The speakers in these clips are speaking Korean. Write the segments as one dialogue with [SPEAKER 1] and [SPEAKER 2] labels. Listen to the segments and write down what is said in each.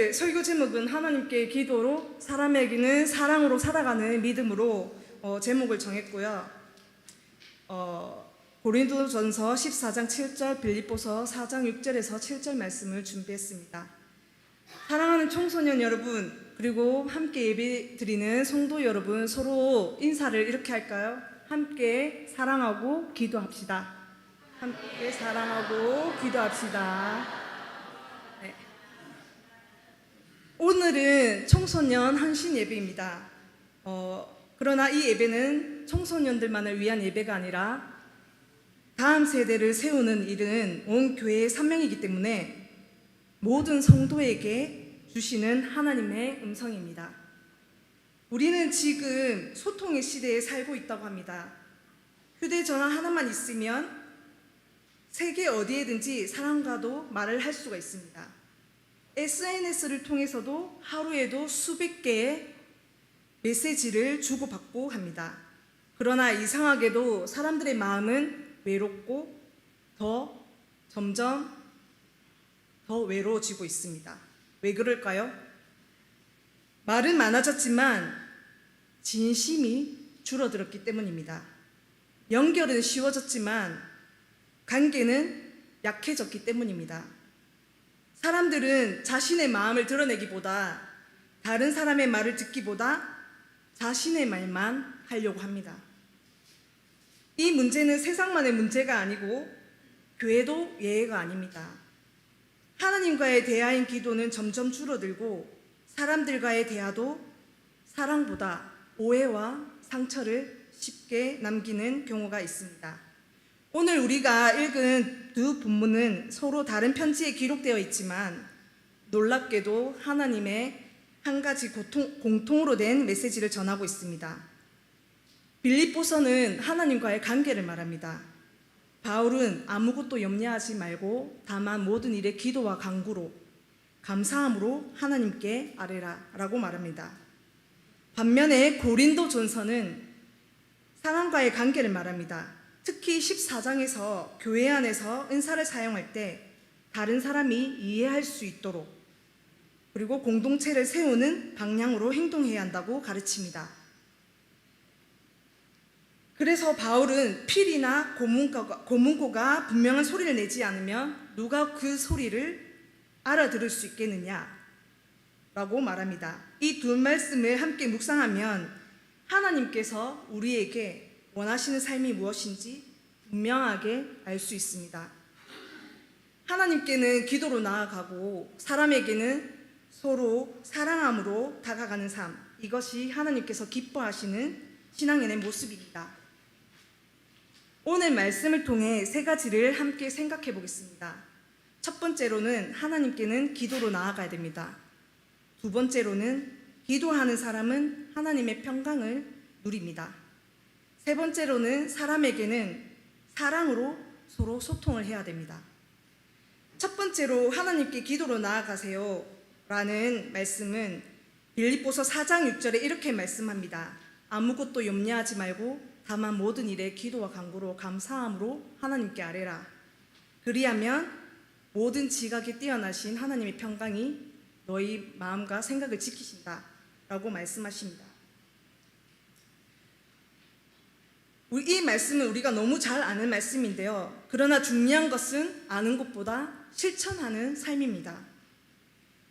[SPEAKER 1] 오늘 설교 제목은 하나님께 기도로 사람에게는 사랑으로 살아가는 믿음으로 제목을 정했고요. 고린도전서 14장 7절, 빌립보서 4장 6절에서 7절 말씀을 준비했습니다. 사랑하는 청소년 여러분, 그리고 함께 예배 드리는 성도 여러분, 서로 인사를 이렇게 할까요? 함께 사랑하고 기도합시다. 함께 사랑하고 기도합시다. 네. 오늘은 청소년 한신 예배입니다. 그러나 이 예배는 청소년들만을 위한 예배가 아니라 다음 세대를 세우는 일은 온 교회의 사명이기 때문에 모든 성도에게 주시는 하나님의 음성입니다. 우리는 지금 소통의 시대에 살고 있다고 합니다. 휴대전화 하나만 있으면 세계 어디에든지 사람과도 말을 할 수가 있습니다. SNS를 통해서도 하루에도 수백 개의 메시지를 주고받고 합니다. 그러나 이상하게도 사람들의 마음은 외롭고 점점 더 외로워지고 있습니다. 왜 그럴까요? 말은 많아졌지만 진심이 줄어들었기 때문입니다. 연결은 쉬워졌지만 관계는 약해졌기 때문입니다. 사람들은 자신의 마음을 드러내기보다 다른 사람의 말을 듣기보다 자신의 말만 하려고 합니다. 이 문제는 세상만의 문제가 아니고 교회도 예외가 아닙니다. 하나님과의 대화인 기도는 점점 줄어들고 사람들과의 대화도 사랑보다 오해와 상처를 쉽게 남기는 경우가 있습니다. 오늘 우리가 읽은 두 본문은 서로 다른 편지에 기록되어 있지만 놀랍게도 하나님의 한 가지 공통으로 된 메시지를 전하고 있습니다. 빌립보서는 하나님과의 관계를 말합니다. 바울은 아무것도 염려하지 말고 다만 모든 일에 기도와 간구로 감사함으로 하나님께 아뢰라 라고 말합니다. 반면에 고린도전서는 사람과의 관계를 말합니다. 특히 14장에서 교회 안에서 은사를 사용할 때 다른 사람이 이해할 수 있도록 그리고 공동체를 세우는 방향으로 행동해야 한다고 가르칩니다. 그래서 바울은 필이나 고문고가 분명한 소리를 내지 않으면 누가 그 소리를 알아들을 수 있겠느냐 라고 말합니다. 이 두 말씀을 함께 묵상하면 하나님께서 우리에게 원하시는 삶이 무엇인지 분명하게 알 수 있습니다. 하나님께는 기도로 나아가고 사람에게는 서로 사랑함으로 다가가는 삶, 이것이 하나님께서 기뻐하시는 신앙인의 모습입니다. 오늘 말씀을 통해 세 가지를 함께 생각해 보겠습니다. 첫 번째로는 하나님께는 기도로 나아가야 됩니다. 두 번째로는 기도하는 사람은 하나님의 평강을 누립니다. 세 번째로는 사람에게는 사랑으로 서로 소통을 해야 됩니다. 첫 번째로 하나님께 기도로 나아가세요 라는 말씀은 빌립보서 4장 6절에 이렇게 말씀합니다. 아무것도 염려하지 말고 다만 모든 일에 기도와 간구로 감사함으로 하나님께 아뢰라. 그리하면 모든 지각에 뛰어나신 하나님의 평강이 너희 마음과 생각을 지키신다 라고 말씀하십니다. 이 말씀은 우리가 너무 잘 아는 말씀인데요. 그러나 중요한 것은 아는 것보다 실천하는 삶입니다.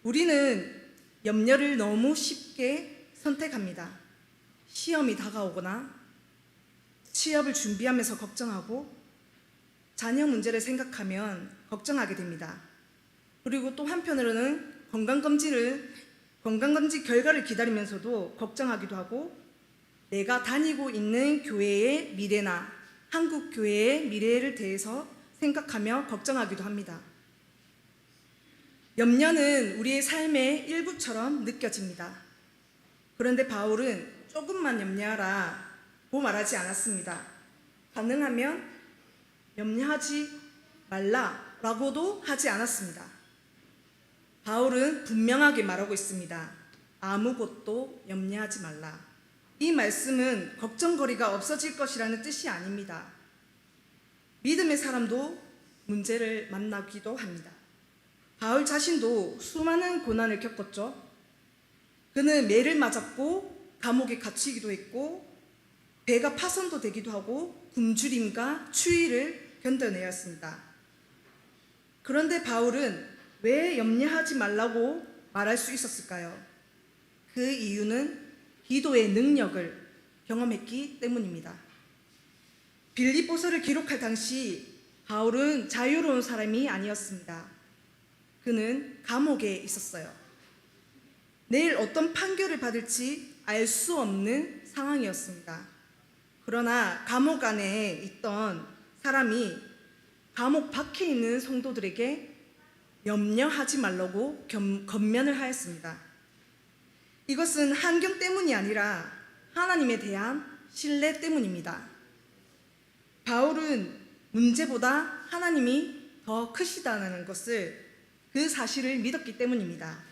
[SPEAKER 1] 우리는 염려를 너무 쉽게 선택합니다. 시험이 다가오거나 취업을 준비하면서 걱정하고 자녀 문제를 생각하면 걱정하게 됩니다. 그리고 또 한편으로는 건강검진 결과를 기다리면서도 걱정하기도 하고 내가 다니고 있는 교회의 미래나 한국 교회의 미래를 대해서 생각하며 걱정하기도 합니다. 염려는 우리의 삶의 일부처럼 느껴집니다. 그런데 바울은 조금만 염려하라고 말하지 않았습니다. 가능하면 염려하지 말라라고도 하지 않았습니다. 바울은 분명하게 말하고 있습니다. 아무것도 염려하지 말라. 이 말씀은 걱정거리가 없어질 것이라는 뜻이 아닙니다. 믿음의 사람도 문제를 만나기도 합니다. 바울 자신도 수많은 고난을 겪었죠. 그는 매를 맞았고 감옥에 갇히기도 했고 배가 파손도 되기도 하고 굶주림과 추위를 견뎌내야 했습니다. 그런데 바울은 왜 염려하지 말라고 말할 수 있었을까요? 그 이유는 기도의 능력을 경험했기 때문입니다. 빌립보서를 기록할 당시 바울은 자유로운 사람이 아니었습니다. 그는 감옥에 있었어요. 내일 어떤 판결을 받을지 알 수 없는 상황이었습니다. 그러나 감옥 안에 있던 사람이 감옥 밖에 있는 성도들에게 염려하지 말라고 권면을 하였습니다. 이것은 환경 때문이 아니라 하나님에 대한 신뢰 때문입니다. 바울은 문제보다 하나님이 더 크시다는 것을 그 사실을 믿었기 때문입니다.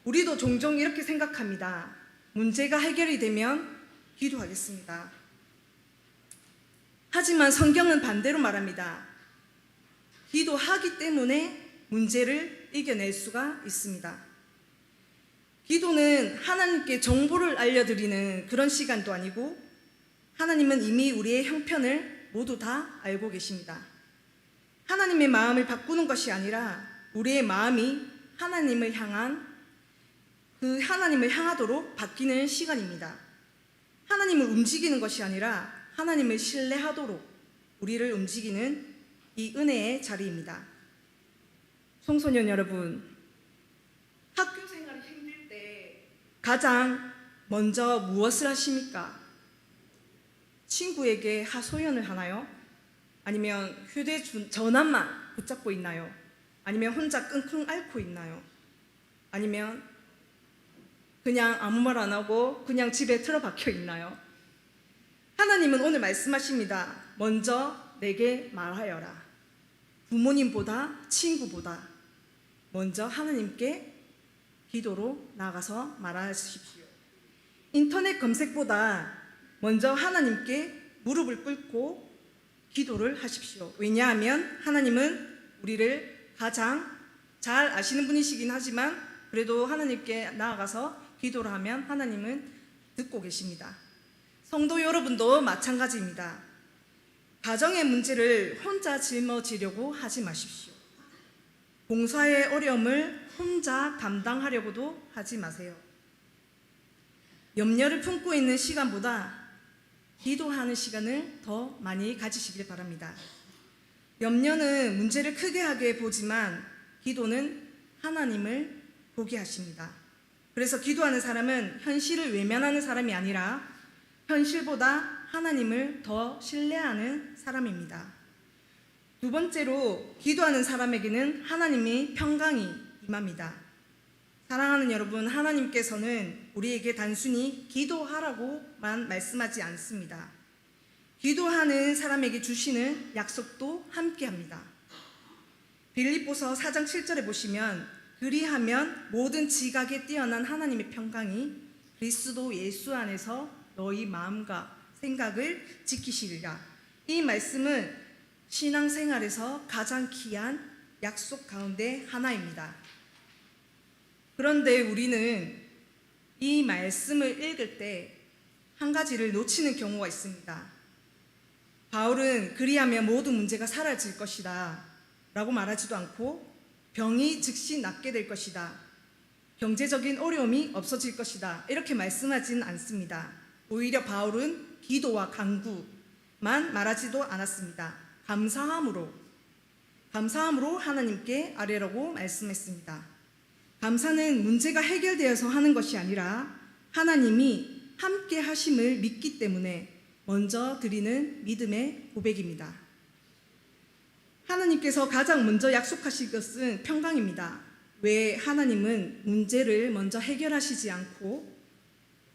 [SPEAKER 1] 우리도 종종 이렇게 생각합니다. 문제가 해결이 되면 기도하겠습니다. 하지만 성경은 반대로 말합니다. 기도하기 때문에 문제를 이겨낼 수가 있습니다. 기도는 하나님께 정보를 알려드리는 그런 시간도 아니고 하나님은 이미 우리의 형편을 모두 다 알고 계십니다. 하나님의 마음을 바꾸는 것이 아니라 우리의 마음이 하나님을 향하도록 바뀌는 시간입니다. 하나님을 움직이는 것이 아니라 하나님을 신뢰하도록 우리를 움직이는 이 은혜의 자리입니다. 청소년 여러분, 학교 생활이 힘들 때 가장 먼저 무엇을 하십니까? 친구에게 하소연을 하나요? 아니면 휴대전화만 붙잡고 있나요? 아니면 혼자 끙끙 앓고 있나요? 아니면 그냥 아무 말 안 하고 그냥 집에 틀어박혀 있나요? 하나님은 오늘 말씀하십니다. 먼저 내게 말하여라. 부모님보다 친구보다 먼저 하나님께 기도로 나가서 말하십시오. 인터넷 검색보다 먼저 하나님께 무릎을 꿇고 기도를 하십시오. 왜냐하면 하나님은 우리를 가장 잘 아시는 분이시긴 하지만 그래도 하나님께 나아가서 기도를 하면 하나님은 듣고 계십니다. 성도 여러분도 마찬가지입니다. 가정의 문제를 혼자 짊어지려고 하지 마십시오. 봉사의 어려움을 혼자 감당하려고도 하지 마세요. 염려를 품고 있는 시간보다 기도하는 시간을 더 많이 가지시길 바랍니다. 염려는 문제를 크게 하게 보지만 기도는 하나님을 보게 하십니다. 그래서 기도하는 사람은 현실을 외면하는 사람이 아니라 현실보다 하나님을 더 신뢰하는 사람입니다. 두 번째로 기도하는 사람에게는 하나님의 평강이 임합니다. 사랑하는 여러분, 하나님께서는 우리에게 단순히 기도하라고만 말씀하지 않습니다. 기도하는 사람에게 주시는 약속도 함께합니다. 빌립보서 4장 7절에 보시면 그리하면 모든 지각에 뛰어난 하나님의 평강이 그리스도 예수 안에서 너희 마음과 생각을 지키시리라. 이 말씀은 신앙생활에서 가장 귀한 약속 가운데 하나입니다. 그런데 우리는 이 말씀을 읽을 때 한 가지를 놓치는 경우가 있습니다. 바울은 그리하면 모든 문제가 사라질 것이다 라고 말하지도 않고 병이 즉시 낫게 될 것이다, 경제적인 어려움이 없어질 것이다 이렇게 말씀하지는 않습니다. 오히려 바울은 기도와 간구만 말하지도 않았습니다. 감사함으로 하나님께 아뢰라고 말씀했습니다. 감사는 문제가 해결되어서 하는 것이 아니라 하나님이 함께 하심을 믿기 때문에 먼저 드리는 믿음의 고백입니다. 하나님께서 가장 먼저 약속하신 것은 평강입니다. 왜 하나님은 문제를 먼저 해결하시지 않고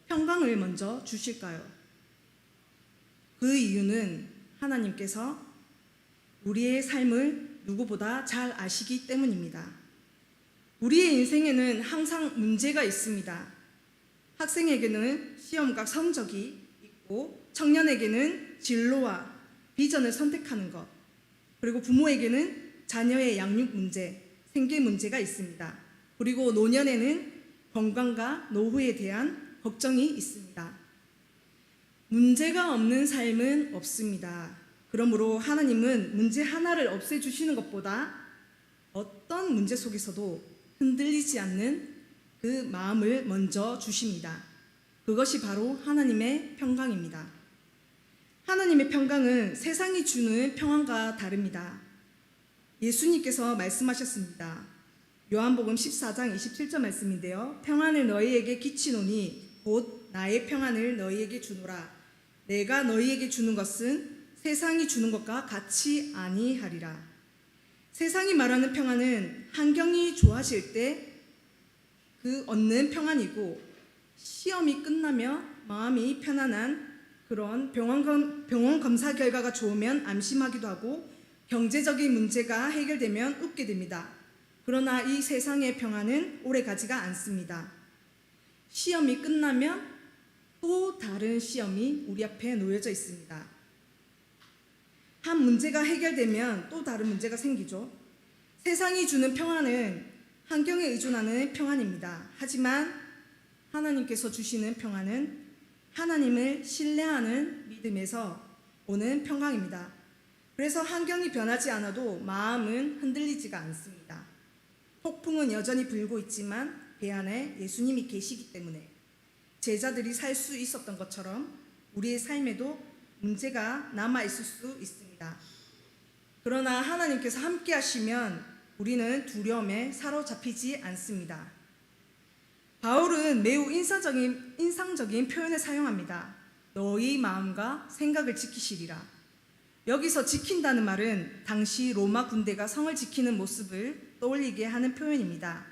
[SPEAKER 1] 평강을 먼저 주실까요? 그 이유는 하나님께서 우리의 삶을 누구보다 잘 아시기 때문입니다. 우리의 인생에는 항상 문제가 있습니다. 학생에게는 시험과 성적이 있고 청년에게는 진로와 비전을 선택하는 것, 그리고 부모에게는 자녀의 양육 문제, 생계 문제가 있습니다. 그리고 노년에는 건강과 노후에 대한 걱정이 있습니다. 문제가 없는 삶은 없습니다. 그러므로 하나님은 문제 하나를 없애주시는 것보다 어떤 문제 속에서도 흔들리지 않는 그 마음을 먼저 주십니다. 그것이 바로 하나님의 평강입니다. 하나님의 평강은 세상이 주는 평안과 다릅니다. 예수님께서 말씀하셨습니다. 요한복음 14장 27절 말씀인데요. 평안을 너희에게 끼치노니 곧 나의 평안을 너희에게 주노라. 내가 너희에게 주는 것은 세상이 주는 것과 같이 아니하리라. 세상이 말하는 평안은 환경이 좋아질 때 그 얻는 평안이고, 시험이 끝나며 마음이 편안한 그런 병원 검사 결과가 좋으면 안심하기도 하고, 경제적인 문제가 해결되면 웃게 됩니다. 그러나 이 세상의 평안은 오래가지가 않습니다. 시험이 끝나면 또 다른 시험이 우리 앞에 놓여져 있습니다. 한 문제가 해결되면 또 다른 문제가 생기죠. 세상이 주는 평안은 환경에 의존하는 평안입니다. 하지만 하나님께서 주시는 평안은 하나님을 신뢰하는 믿음에서 오는 평강입니다. 그래서 환경이 변하지 않아도 마음은 흔들리지가 않습니다. 폭풍은 여전히 불고 있지만 배 안에 예수님이 계시기 때문에 제자들이 살 수 있었던 것처럼 우리의 삶에도 문제가 남아있을 수 있습니다. 그러나 하나님께서 함께 하시면 우리는 두려움에 사로잡히지 않습니다. 바울은 매우 인상적인 표현을 사용합니다. 너희 마음과 생각을 지키시리라. 여기서 지킨다는 말은 당시 로마 군대가 성을 지키는 모습을 떠올리게 하는 표현입니다.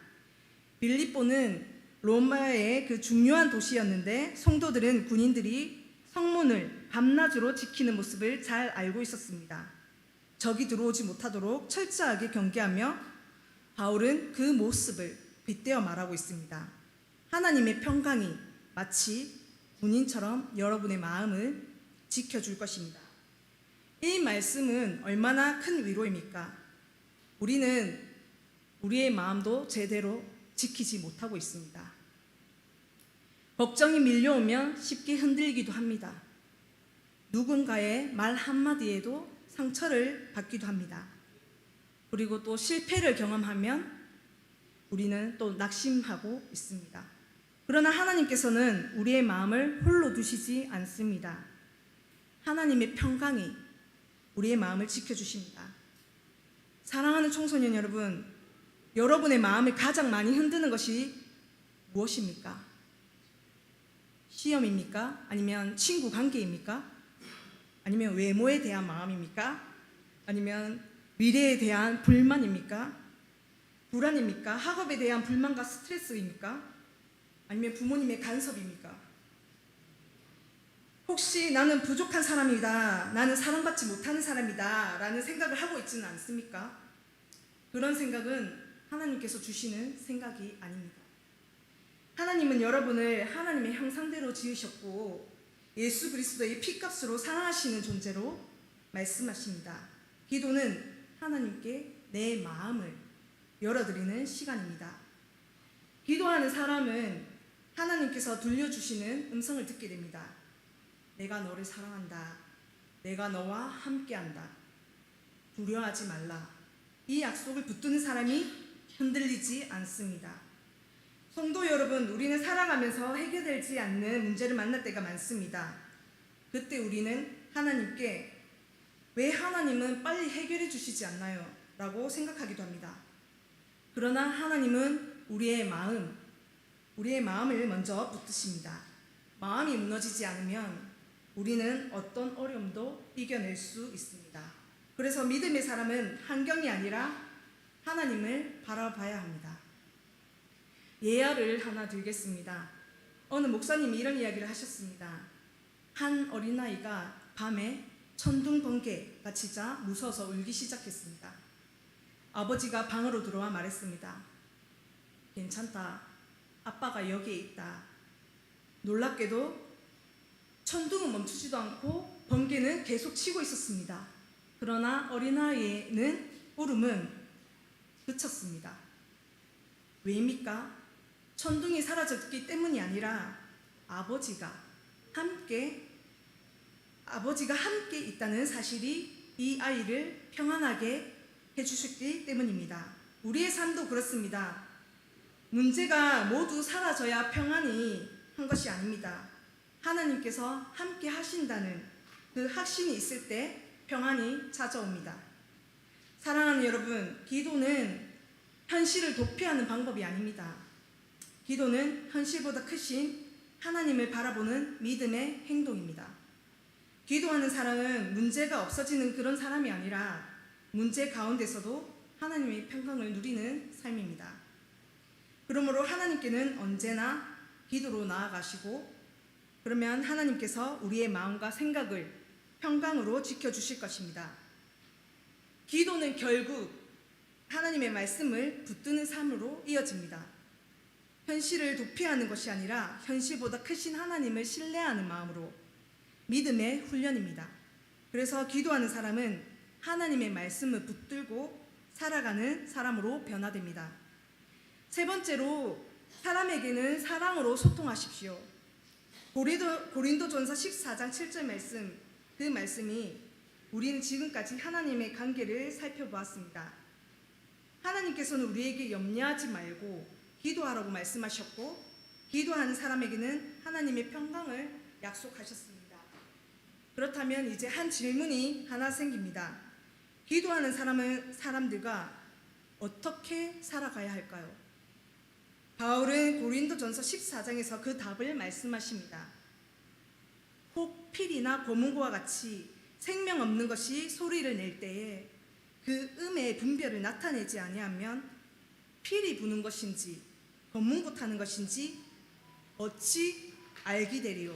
[SPEAKER 1] 빌립보는 로마의 그 중요한 도시였는데 성도들은 군인들이 성문을 밤낮으로 지키는 모습을 잘 알고 있었습니다. 적이 들어오지 못하도록 철저하게 경계하며 바울은 그 모습을 빗대어 말하고 있습니다. 하나님의 평강이 마치 군인처럼 여러분의 마음을 지켜줄 것입니다. 이 말씀은 얼마나 큰 위로입니까? 우리는 우리의 마음도 제대로 지키지 못하고 있습니다. 걱정이 밀려오면 쉽게 흔들기도 합니다. 누군가의 말 한마디에도 상처를 받기도 합니다. 그리고 또 실패를 경험하면 우리는 또 낙심하고 있습니다. 그러나 하나님께서는 우리의 마음을 홀로 두시지 않습니다. 하나님의 평강이 우리의 마음을 지켜주십니다. 사랑하는 청소년 여러분, 여러분의 마음을 가장 많이 흔드는 것이 무엇입니까? 시험입니까? 아니면 친구 관계입니까? 아니면 외모에 대한 마음입니까? 아니면 미래에 대한 불만입니까? 불안입니까? 학업에 대한 불만과 스트레스입니까? 아니면 부모님의 간섭입니까? 혹시 나는 부족한 사람이다, 나는 사랑받지 못하는 사람이다 라는 생각을 하고 있지는 않습니까? 그런 생각은 하나님께서 주시는 생각이 아닙니다. 하나님은 여러분을 하나님의 형상대로 지으셨고 예수 그리스도의 피값으로 사랑하시는 존재로 말씀하십니다. 기도는 하나님께 내 마음을 열어드리는 시간입니다. 기도하는 사람은 하나님께서 들려주시는 음성을 듣게 됩니다. 내가 너를 사랑한다. 내가 너와 함께한다. 두려워하지 말라. 이 약속을 붙드는 사람이 흔들리지 않습니다. 성도 여러분, 우리는 살아가면서 해결되지 않는 문제를 만날 때가 많습니다. 그때 우리는 하나님께 왜 하나님은 빨리 해결해 주시지 않나요? 라고 생각하기도 합니다. 그러나 하나님은 우리의 마음을 먼저 붙드십니다. 마음이 무너지지 않으면 우리는 어떤 어려움도 이겨낼 수 있습니다. 그래서 믿음의 사람은 환경이 아니라 하나님을 바라봐야 합니다. 예화를 하나 드리겠습니다. 어느 목사님이 이런 이야기를 하셨습니다. 한 어린아이가 밤에 천둥번개가 치자 무서워서 울기 시작했습니다. 아버지가 방으로 들어와 말했습니다. 괜찮다. 아빠가 여기에 있다. 놀랍게도 천둥은 멈추지도 않고 번개는 계속 치고 있었습니다. 그러나 어린아이의 울음은 그쳤습니다. 왜입니까? 천둥이 사라졌기 때문이 아니라 아버지가 함께 있다는 사실이 이 아이를 평안하게 해주셨기 때문입니다. 우리의 삶도 그렇습니다. 문제가 모두 사라져야 평안이 한 것이 아닙니다. 하나님께서 함께 하신다는 그 확신이 있을 때 평안이 찾아옵니다. 사랑하는 여러분, 기도는 현실을 도피하는 방법이 아닙니다. 기도는 현실보다 크신 하나님을 바라보는 믿음의 행동입니다. 기도하는 사람은 문제가 없어지는 그런 사람이 아니라 문제 가운데서도 하나님의 평강을 누리는 삶입니다. 그러므로 하나님께는 언제나 기도로 나아가시고, 그러면 하나님께서 우리의 마음과 생각을 평강으로 지켜주실 것입니다. 기도는 결국 하나님의 말씀을 붙드는 삶으로 이어집니다. 현실을 도피하는 것이 아니라 현실보다 크신 하나님을 신뢰하는 마음으로 믿음의 훈련입니다. 그래서 기도하는 사람은 하나님의 말씀을 붙들고 살아가는 사람으로 변화됩니다. 세 번째로, 사람에게는 사랑으로 소통하십시오. 고린도전서 14장 7절 말씀, 그 말씀이 우리는 지금까지 하나님의 관계를 살펴보았습니다. 하나님께서는 우리에게 염려하지 말고 기도하라고 말씀하셨고, 기도하는 사람에게는 하나님의 평강을 약속하셨습니다. 그렇다면 이제 한 질문이 하나 생깁니다. 기도하는 사람들과 어떻게 살아가야 할까요? 바울은 고린도전서 14장에서 그 답을 말씀하십니다. 혹 필이나 고문고와 같이 생명 없는 것이 소리를 낼 때에 그 음의 분별을 나타내지 아니하면 필이 부는 것인지 검문고 타는 것인지 어찌 알기되리요.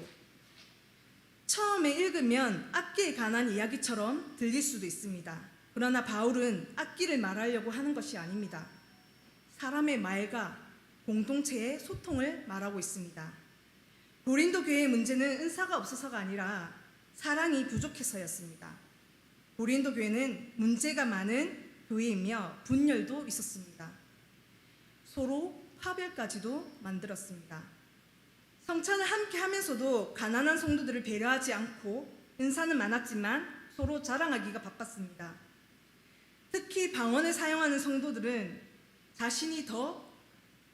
[SPEAKER 1] 처음에 읽으면 악기에 관한 이야기처럼 들릴 수도 있습니다. 그러나 바울은 악기를 말하려고 하는 것이 아닙니다. 사람의 말과 공동체의 소통을 말하고 있습니다. 고린도 교회의 문제는 은사가 없어서가 아니라 사랑이 부족해서였습니다. 고린도 교회는 문제가 많은 교회이며 분열도 있었습니다. 서로 파별까지도 만들었습니다. 성찬을 함께 하면서도 가난한 성도들을 배려하지 않고, 은사는 많았지만 서로 자랑하기가 바빴습니다. 특히 방언을 사용하는 성도들은 자신이 더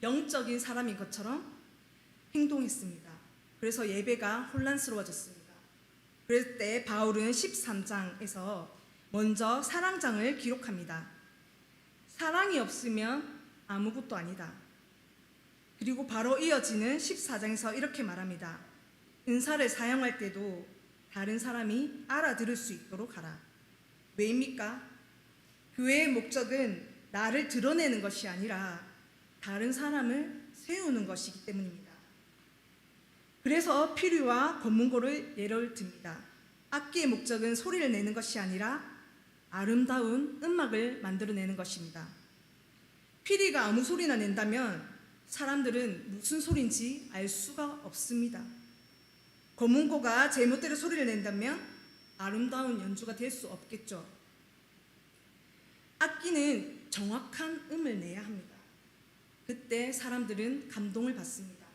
[SPEAKER 1] 영적인 사람인 것처럼 행동했습니다. 그래서 예배가 혼란스러워졌습니다. 그럴 때 바울은 13장에서 먼저 사랑장을 기록합니다. 사랑이 없으면 아무것도 아니다. 그리고 바로 이어지는 14장에서 이렇게 말합니다. 은사를 사용할 때도 다른 사람이 알아들을 수 있도록 하라. 왜입니까? 교회의 목적은 나를 드러내는 것이 아니라 다른 사람을 세우는 것이기 때문입니다. 그래서 피리와 검문고를 예를 듭니다. 악기의 목적은 소리를 내는 것이 아니라 아름다운 음악을 만들어내는 것입니다. 피리가 아무 소리나 낸다면 사람들은 무슨 소리인지 알 수가 없습니다. 검문고가 제멋대로 소리를 낸다면 아름다운 연주가 될 수 없겠죠. 악기는 정확한 음을 내야 합니다. 그때 사람들은 감동을 받습니다.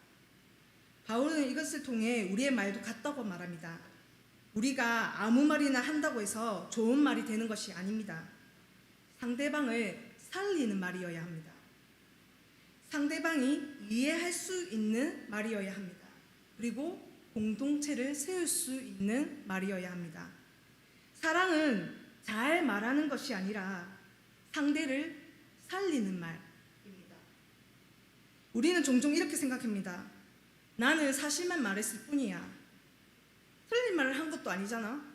[SPEAKER 1] 바울은 이것을 통해 우리의 말도 같다고 말합니다. 우리가 아무 말이나 한다고 해서 좋은 말이 되는 것이 아닙니다. 상대방을 살리는 말이어야 합니다. 상대방이 이해할 수 있는 말이어야 합니다. 그리고 공동체를 세울 수 있는 말이어야 합니다. 사랑은 잘 말하는 것이 아니라 상대를 살리는 말입니다. 우리는 종종 이렇게 생각합니다. 나는 사실만 말했을 뿐이야. 틀린 말을 한 것도 아니잖아.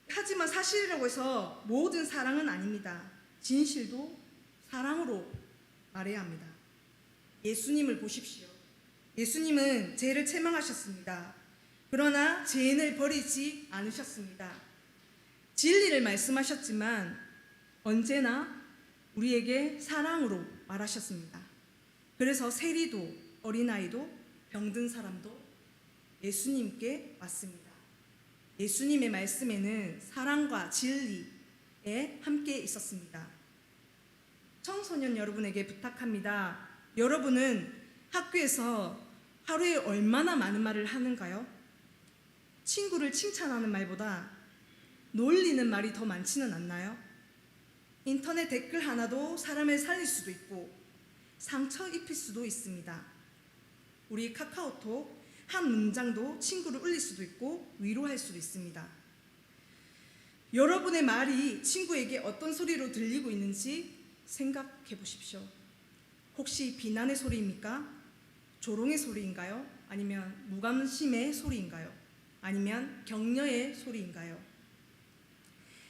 [SPEAKER 1] 하지만 사실이라고 해서 모든 사랑은 아닙니다. 진실도 사랑으로 말해야 합니다. 예수님을 보십시오. 예수님은 죄를 책망하셨습니다. 그러나 죄인을 버리지 않으셨습니다. 진리를 말씀하셨지만 언제나 우리에게 사랑으로 말하셨습니다. 그래서 세리도 어린아이도 병든 사람도 예수님께 왔습니다. 예수님의 말씀에는 사랑과 진리에 함께 있었습니다. 청소년 여러분에게 부탁합니다. 여러분은 학교에서 하루에 얼마나 많은 말을 하는가요? 친구를 칭찬하는 말보다 놀리는 말이 더 많지는 않나요? 인터넷 댓글 하나도 사람을 살릴 수도 있고 상처 입힐 수도 있습니다. 우리 카카오톡 한 문장도 친구를 울릴 수도 있고 위로할 수도 있습니다. 여러분의 말이 친구에게 어떤 소리로 들리고 있는지 생각해 보십시오. 혹시 비난의 소리입니까? 조롱의 소리인가요? 아니면 무관심의 소리인가요? 아니면 격려의 소리인가요?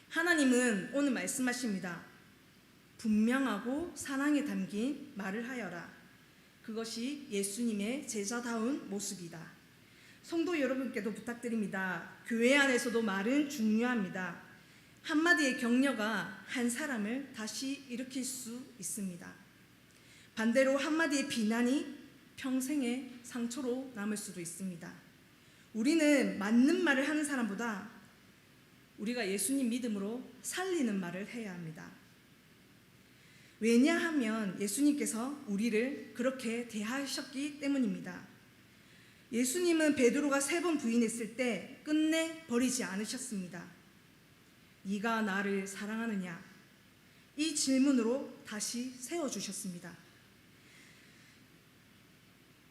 [SPEAKER 1] 하나님은 오늘 말씀하십니다. 분명하고 사랑에 담긴 말을 하여라. 그것이 예수님의 제자다운 모습이다. 성도 여러분께도 부탁드립니다. 교회 안에서도 말은 중요합니다. 한마디의 격려가 한 사람을 다시 일으킬 수 있습니다. 반대로 한마디의 비난이 평생의 상처로 남을 수도 있습니다. 우리는 맞는 말을 하는 사람보다 우리가 예수님 믿음으로 살리는 말을 해야 합니다. 왜냐하면 예수님께서 우리를 그렇게 대하셨기 때문입니다. 예수님은 베드로가 3번 부인했을 때 끝내 버리지 않으셨습니다. 네가 나를 사랑하느냐? 이 질문으로 다시 세워주셨습니다.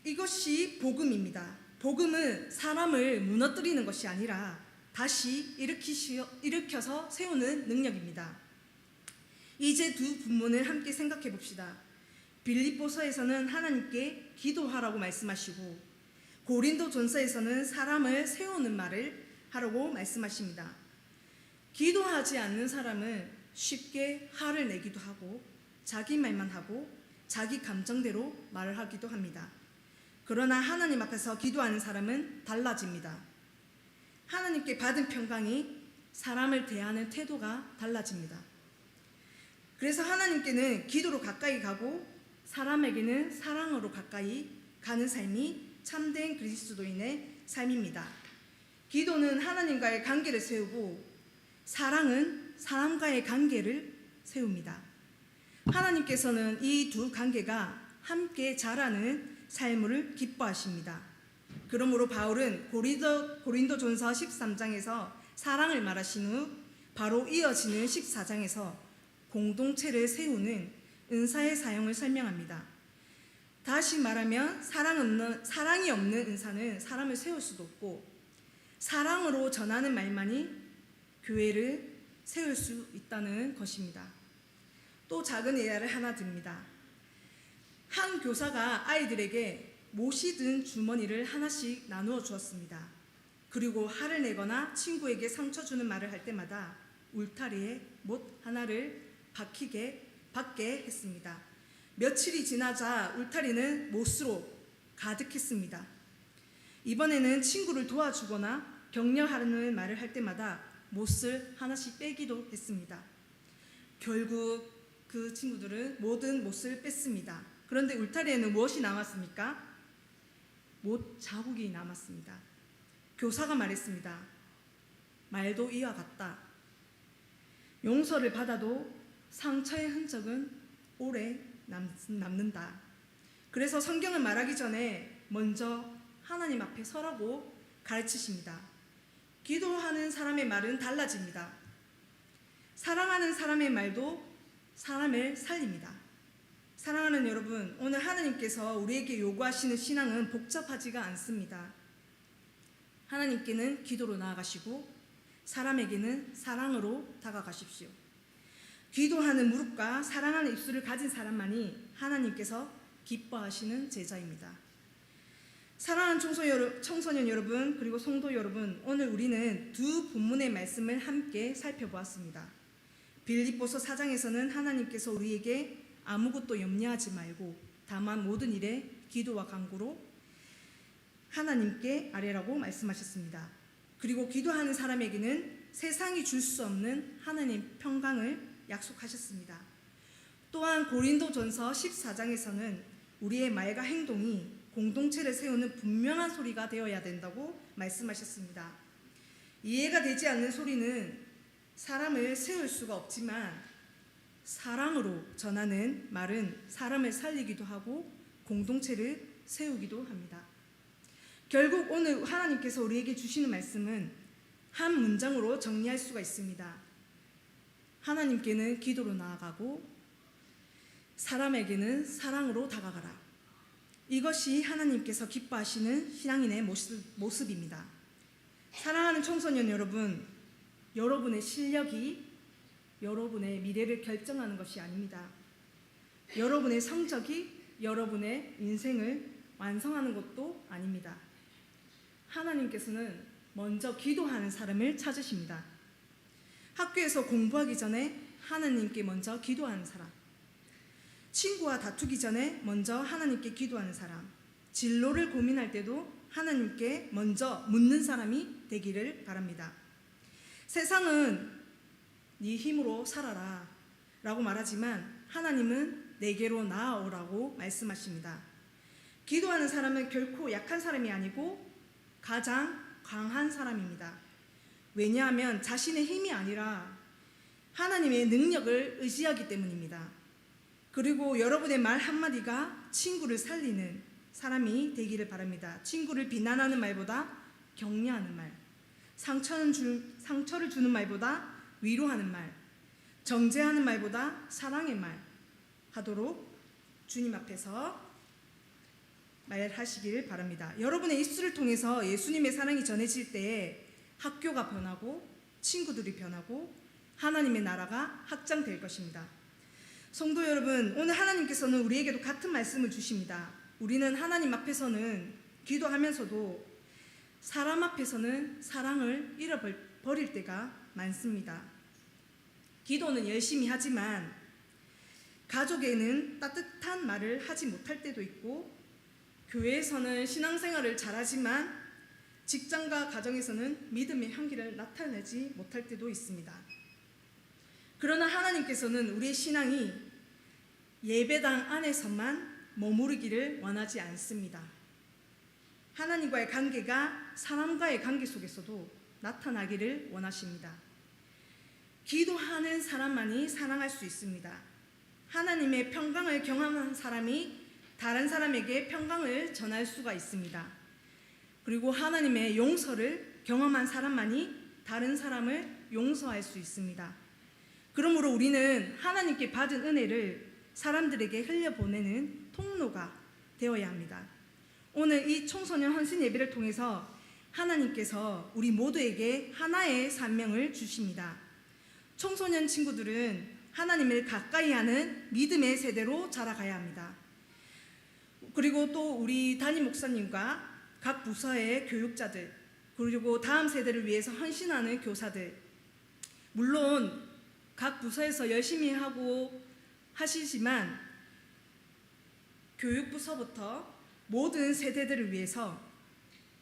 [SPEAKER 1] 이것이 복음입니다. 복음은 사람을 무너뜨리는 것이 아니라 다시 일으켜서 세우는 능력입니다. 이제 두 본문을 함께 생각해 봅시다. 빌립보서에서는 하나님께 기도하라고 말씀하시고 고린도전서에서는 사람을 세우는 말을 하라고 말씀하십니다. 기도하지 않는 사람은 쉽게 화를 내기도 하고 자기 말만 하고 자기 감정대로 말을 하기도 합니다. 그러나 하나님 앞에서 기도하는 사람은 달라집니다. 하나님께 받은 평강이 사람을 대하는 태도가 달라집니다. 그래서 하나님께는 기도로 가까이 가고 사람에게는 사랑으로 가까이 가는 삶이 참된 그리스도인의 삶입니다. 기도는 하나님과의 관계를 세우고 사랑은 사람과의 관계를 세웁니다. 하나님께서는 이 두 관계가 함께 자라는 삶을 기뻐하십니다. 그러므로 바울은 고린도전서 13장에서 사랑을 말하신 후 바로 이어지는 14장에서 공동체를 세우는 은사의 사용을 설명합니다. 다시 말하면 사랑이 없는 은사는 사람을 세울 수도 없고 사랑으로 전하는 말만이 교회를 세울 수 있다는 것입니다. 또 작은 예화를 하나 듭니다. 한 교사가 아이들에게 못이 든 주머니를 하나씩 나누어 주었습니다. 그리고 화를 내거나 친구에게 상처 주는 말을 할 때마다 울타리에 못 하나를 받게 했습니다. 며칠이 지나자 울타리는 못으로 가득했습니다. 이번에는 친구를 도와주거나 격려하는 말을 할 때마다 못을 하나씩 빼기도 했습니다. 결국 그 친구들은 모든 못을 뺐습니다. 그런데 울타리에는 무엇이 남았습니까? 못 자국이 남았습니다. 교사가 말했습니다. 말도 이와 같다. 용서를 받아도 상처의 흔적은 오래 남는다. 그래서 성경은 말하기 전에 먼저 하나님 앞에 서라고 가르치십니다. 기도하는 사람의 말은 달라집니다. 사랑하는 사람의 말도 사람을 살립니다. 사랑하는 여러분, 오늘 하나님께서 우리에게 요구하시는 신앙은 복잡하지가 않습니다. 하나님께는 기도로 나아가시고 사람에게는 사랑으로 다가가십시오. 기도하는 무릎과 사랑하는 입술을 가진 사람만이 하나님께서 기뻐하시는 제자입니다. 사랑하는 청소년 여러분, 그리고 성도 여러분, 오늘 우리는 두 본문의 말씀을 함께 살펴보았습니다. 빌립보서 4장에서는 하나님께서 우리에게 아무것도 염려하지 말고 다만 모든 일에 기도와 간구로 하나님께 아뢰라고 말씀하셨습니다. 그리고 기도하는 사람에게는 세상이 줄 수 없는 하나님 평강을 약속하셨습니다. 또한 고린도전서 14장에서는 우리의 말과 행동이 공동체를 세우는 분명한 소리가 되어야 된다고 말씀하셨습니다. 이해가 되지 않는 소리는 사람을 세울 수가 없지만 사랑으로 전하는 말은 사람을 살리기도 하고 공동체를 세우기도 합니다. 결국 오늘 하나님께서 우리에게 주시는 말씀은 한 문장으로 정리할 수가 있습니다. 하나님께는 기도로 나아가고 사람에게는 사랑으로 다가가라. 이것이 하나님께서 기뻐하시는 신앙인의 모습입니다. 사랑하는 청소년 여러분, 여러분의 실력이 여러분의 미래를 결정하는 것이 아닙니다. 여러분의 성적이 여러분의 인생을 완성하는 것도 아닙니다. 하나님께서는 먼저 기도하는 사람을 찾으십니다. 학교에서 공부하기 전에 하나님께 먼저 기도하는 사람, 친구와 다투기 전에 먼저 하나님께 기도하는 사람, 진로를 고민할 때도 하나님께 먼저 묻는 사람이 되기를 바랍니다. 세상은 네 힘으로 살아라 라고 말하지만 하나님은 내게로 나아오라고 말씀하십니다. 기도하는 사람은 결코 약한 사람이 아니고 가장 강한 사람입니다. 왜냐하면 자신의 힘이 아니라 하나님의 능력을 의지하기 때문입니다. 그리고 여러분의 말 한마디가 친구를 살리는 사람이 되기를 바랍니다. 친구를 비난하는 말보다 격려하는 말, 상처를 주는 말보다 위로하는 말, 정죄하는 말보다 사랑의 말 하도록 주님 앞에서 말하시길 바랍니다. 여러분의 입술을 통해서 예수님의 사랑이 전해질 때에 학교가 변하고 친구들이 변하고 하나님의 나라가 확장될 것입니다. 성도 여러분, 오늘 하나님께서는 우리에게도 같은 말씀을 주십니다. 우리는 하나님 앞에서는 기도하면서도 사람 앞에서는 사랑을 잃어버릴 때가 많습니다. 기도는 열심히 하지만 가족에는 따뜻한 말을 하지 못할 때도 있고, 교회에서는 신앙생활을 잘하지만 직장과 가정에서는 믿음의 향기를 나타내지 못할 때도 있습니다. 그러나 하나님께서는 우리의 신앙이 예배당 안에서만 머무르기를 원하지 않습니다. 하나님과의 관계가 사람과의 관계 속에서도 나타나기를 원하십니다. 기도하는 사람만이 사랑할 수 있습니다. 하나님의 평강을 경험한 사람이 다른 사람에게 평강을 전할 수가 있습니다. 그리고 하나님의 용서를 경험한 사람만이 다른 사람을 용서할 수 있습니다. 그러므로 우리는 하나님께 받은 은혜를 사람들에게 흘려보내는 통로가 되어야 합니다. 오늘 이 청소년 헌신 예배를 통해서 하나님께서 우리 모두에게 하나의 사명을 주십니다. 청소년 친구들은 하나님을 가까이 하는 믿음의 세대로 자라가야 합니다. 그리고 또 우리 담임 목사님과 각 부서의 교육자들, 그리고 다음 세대를 위해서 헌신하는 교사들, 물론 각 부서에서 열심히 하고 하시지만 교육부서부터 모든 세대들을 위해서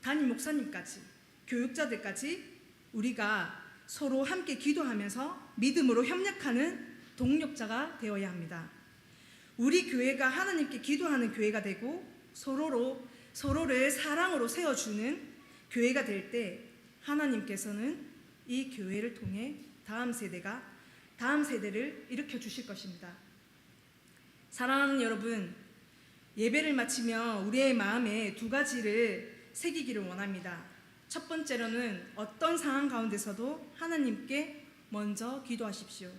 [SPEAKER 1] 담임 목사님까지 교육자들까지 우리가 서로 함께 기도하면서 믿음으로 협력하는 동력자가 되어야 합니다. 우리 교회가 하나님께 기도하는 교회가 되고 서로를 사랑으로 세워주는 교회가 될 때 하나님께서는 이 교회를 통해 다음 세대를 일으켜 주실 것입니다. 사랑하는 여러분, 예배를 마치며 우리의 마음에 두 가지를 새기기를 원합니다. 첫 번째로는 어떤 상황 가운데서도 하나님께 먼저 기도하십시오.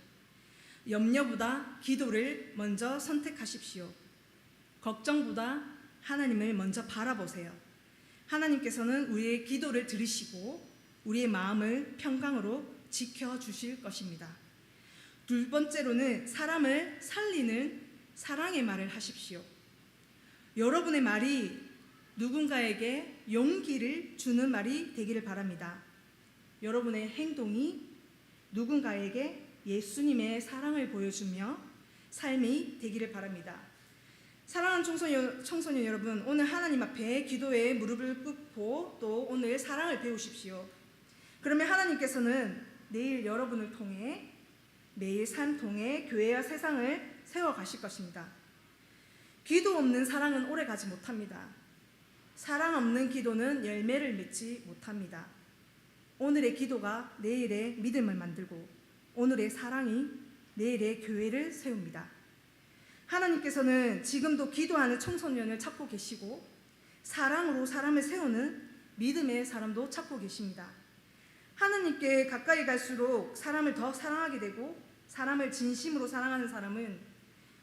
[SPEAKER 1] 염려보다 기도를 먼저 선택하십시오. 걱정보다 하나님을 먼저 바라보세요. 하나님께서는 우리의 기도를 들으시고 우리의 마음을 평강으로 지켜주실 것입니다. 두 번째로는 사람을 살리는 사랑의 말을 하십시오. 여러분의 말이 누군가에게 용기를 주는 말이 되기를 바랍니다. 여러분의 행동이 누군가에게 예수님의 사랑을 보여주며 삶이 되기를 바랍니다. 사랑하는 청소년 여러분, 오늘 하나님 앞에 기도에 무릎을 꿇고 또 오늘 사랑을 배우십시오. 그러면 하나님께서는 내일 여러분을 통해 매일 삶 통해 교회와 세상을 세워가실 것입니다. 기도 없는 사랑은 오래가지 못합니다. 사랑 없는 기도는 열매를 맺지 못합니다. 오늘의 기도가 내일의 믿음을 만들고 오늘의 사랑이 내일의 교회를 세웁니다. 하나님께서는 지금도 기도하는 청소년을 찾고 계시고 사랑으로 사람을 세우는 믿음의 사람도 찾고 계십니다. 하나님께 가까이 갈수록 사람을 더 사랑하게 되고 사람을 진심으로 사랑하는 사람은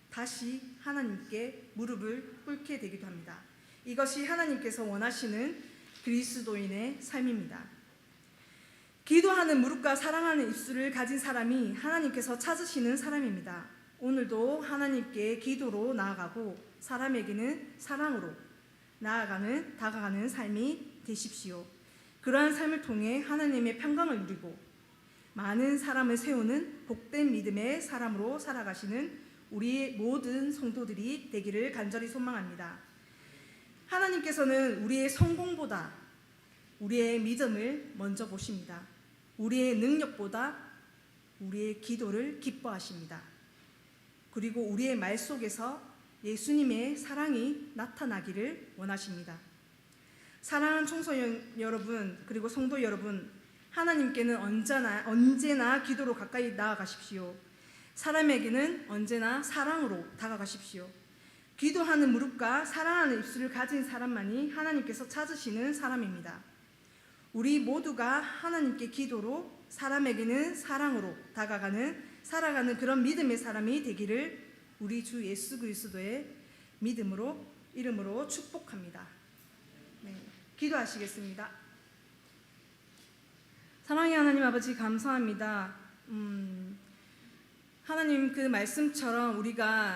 [SPEAKER 1] 다시 하나님께 무릎을 꿇게 되기도 합니다. 이것이 하나님께서 원하시는 그리스도인의 삶입니다. 기도하는 무릎과 사랑하는 입술을 가진 사람이 하나님께서 찾으시는 사람입니다. 오늘도 하나님께 기도로 나아가고 사람에게는 사랑으로 다가가는 삶이 되십시오. 그러한 삶을 통해 하나님의 평강을 누리고 많은 사람을 세우는 복된 믿음의 사람으로 살아가시는 우리 모든 성도들이 되기를 간절히 소망합니다. 하나님께서는 우리의 성공보다 우리의 믿음을 먼저 보십니다. 우리의 능력보다 우리의 기도를 기뻐하십니다. 그리고 우리의 말 속에서 예수님의 사랑이 나타나기를 원하십니다. 사랑하는 청소년 여러분, 그리고 성도 여러분, 하나님께는 언제나 기도로 가까이 나아가십시오. 사람에게는 언제나 사랑으로 다가가십시오. 기도하는 무릎과 사랑하는 입술을 가진 사람만이 하나님께서 찾으시는 사람입니다. 우리 모두가 하나님께 기도로 사람에게는 사랑으로 살아가는 그런 믿음의 사람이 되기를 우리 주 예수 그리스도의 이름으로 축복합니다. 네, 기도하시겠습니다. 사랑의 하나님 아버지, 감사합니다. 하나님, 그 말씀처럼 우리가